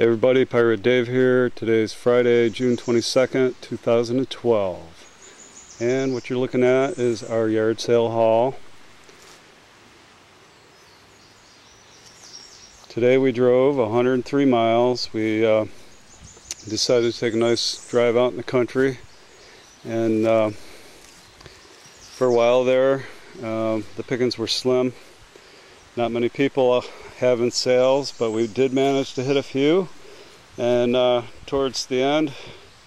Hey everybody, Pirate Dave here. Today's Friday, June 22nd, 2012. And what you're looking at is our yard sale haul. Today we drove 103 miles. We decided to take a nice drive out in the country. And for a while there, the pickings were slim. Not many people having sales, but we did manage to hit a few. And towards the end,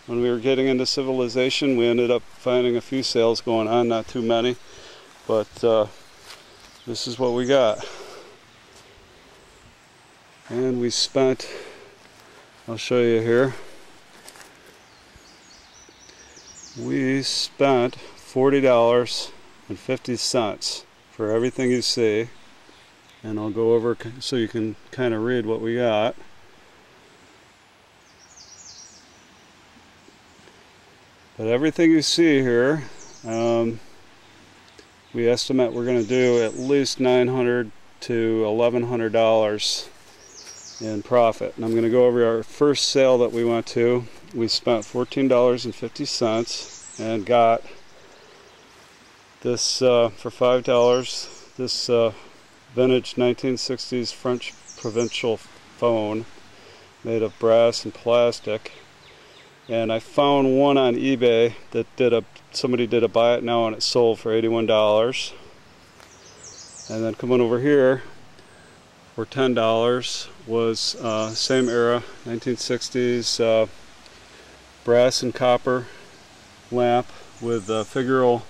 when we were getting into civilization, we ended up finding a few sales going on, not too many, but this is what we got. And we spent, I'll show you here, we spent $40.50 for everything you see. And I'll go over so you can kind of read what we got. But everything you see here, we estimate we're going to do at least $900 to $1,100 in profit. And I'm going to go over our first sale that we went to. We spent $14.50 and got this for $5. This vintage 1960s French provincial phone made of brass and plastic, and I found one on eBay that somebody did a buy it now and it sold for $81. And then coming over here for $10 was same era 1960s brass and copper lamp with figural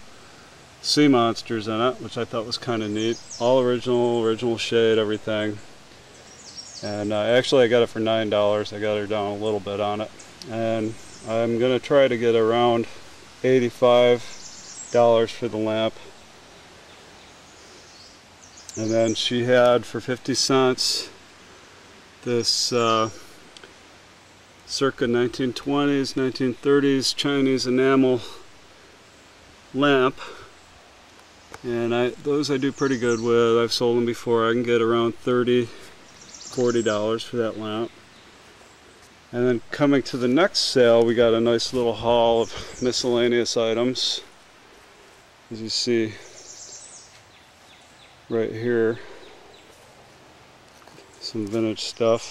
sea monsters in it, which I thought was kind of neat. All original shade, everything. And actually I got it for $9. I got her down a little bit on it. And I'm going to try to get around $85 for the lamp. And then she had for 50 cents this circa 1920s, 1930s Chinese enamel lamp. And those I do pretty good with. I've sold them before. I can get around $30, $40 for that lamp. And then coming to the next sale, we got a nice little haul of miscellaneous items. As you see right here, some vintage stuff,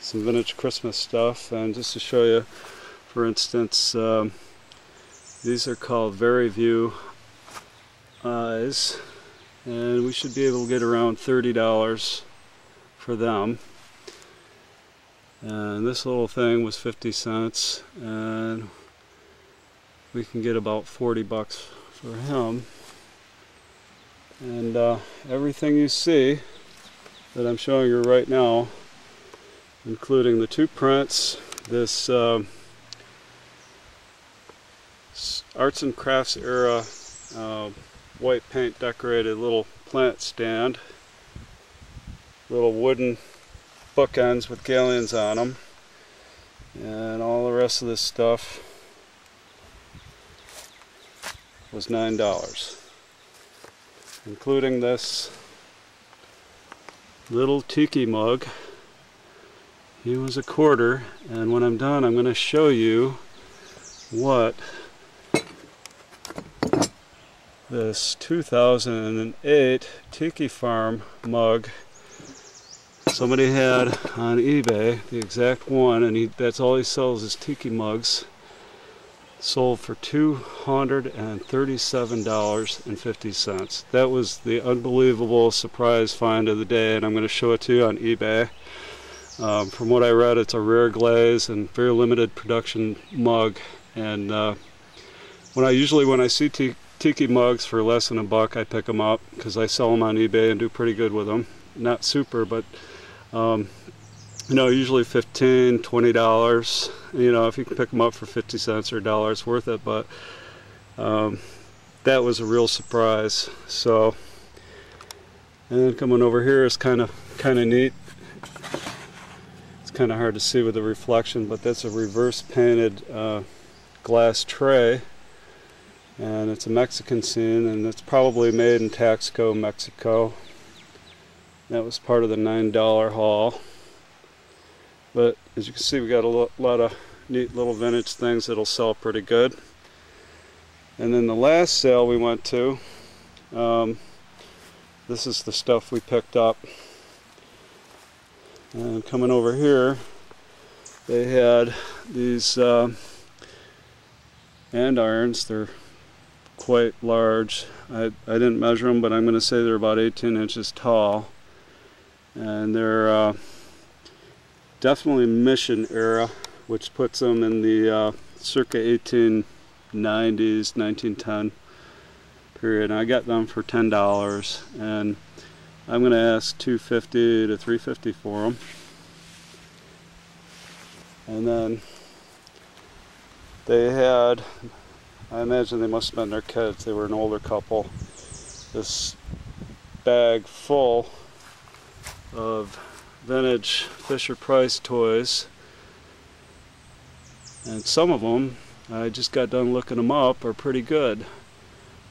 some vintage Christmas stuff. And just to show you, for instance, these are called Very View eyes, and we should be able to get around $30 for them. And this little thing was 50 cents, and we can get about 40 bucks for him. And everything you see that I'm showing you right now, including the two prints, this arts and crafts era white paint decorated little plant stand, little wooden bookends with galleons on them, and all the rest of this stuff was $9, including this little tiki mug. He was $1/4, and when I'm done I'm going to show you what this 2008 Tiki Farm mug somebody had on eBay, the exact one, and that's all he sells is tiki mugs. Sold for $237.50. That was the unbelievable surprise find of the day, and I'm going to show it to you on eBay. From what I read, it's a rare glaze and very limited production mug, and when I see tiki mugs for less than $1, I pick them up because I sell them on eBay and do pretty good with them. Not super, but you know, usually $15, $20. You know, if you can pick them up for 50 cents or $1, it's worth it. But that was a real surprise. So, and then coming over here is kind of neat. It's kind of hard to see with the reflection, but that's a reverse painted glass tray. And it's a Mexican scene, and it's probably made in Taxco, Mexico. That was part of the $9 haul. But as you can see, we got a lot of neat little vintage things that'll sell pretty good. And then the last sale we went to, this is the stuff we picked up. And coming over here, they had these andirons. They're quite large. I didn't measure them, but I'm going to say they're about 18 inches tall. And they're definitely Mission era, which puts them in the circa 1890s, 1910 period. And I got them for $10, and I'm going to ask $250 to $350 for them. And then they had, I imagine they must have been their kids, they were an older couple, this bag full of vintage Fisher-Price toys. And some of them, I just got done looking them up, are pretty good.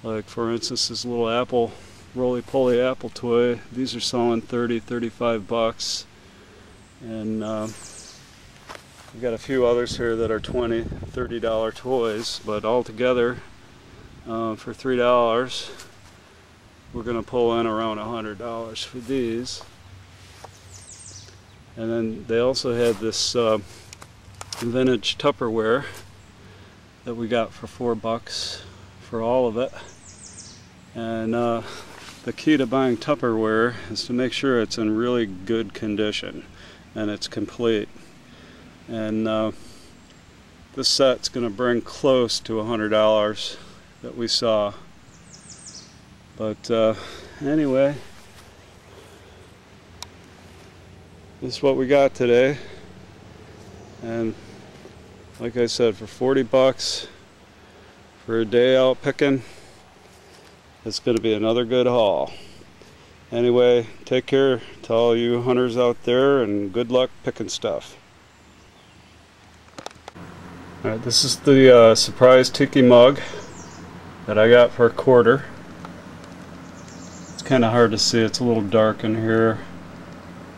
Like for instance, this little Apple, roly-poly Apple toy. These are selling $30–35. And we got a few others here that are $20–30 toys, but altogether for $3 we're going to pull in around $100 for these. And then they also had this vintage Tupperware that we got for $4 for all of it. And the key to buying Tupperware is to make sure it's in really good condition and it's complete. And this set's going to bring close to $100 that we saw. But anyway, this is what we got today. And like I said, for $40 for a day out picking, it's going to be another good haul. Anyway, take care to all you hunters out there, and good luck picking stuff. Alright, this is the surprise tiki mug that I got for $1. It's kind of hard to see, it's a little dark in here,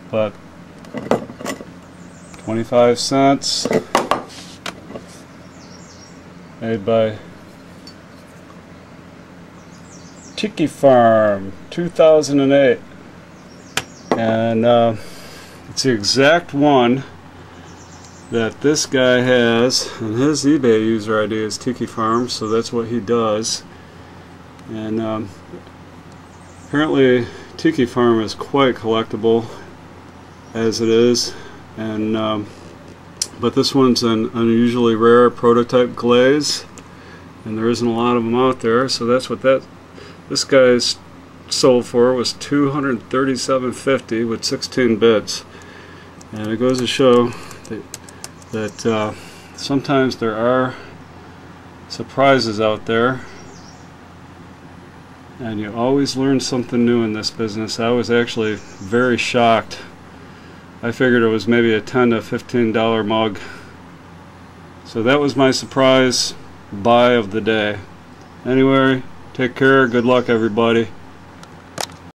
but 25 cents, made by Tiki Farm, 2008, and it's the exact one that this guy has, and his eBay user ID is Tiki Farm, so that's what he does. And apparently Tiki Farm is quite collectible as it is, and but this one's an unusually rare prototype glaze, and there isn't a lot of them out there, so that's what this guy's sold for, was $237.50 with 16 bids. And it goes to show that sometimes there are surprises out there, and you always learn something new in this business. I was actually very shocked. I figured it was maybe a $10 to $15 mug. So that was my surprise buy of the day. Anyway, take care, good luck everybody.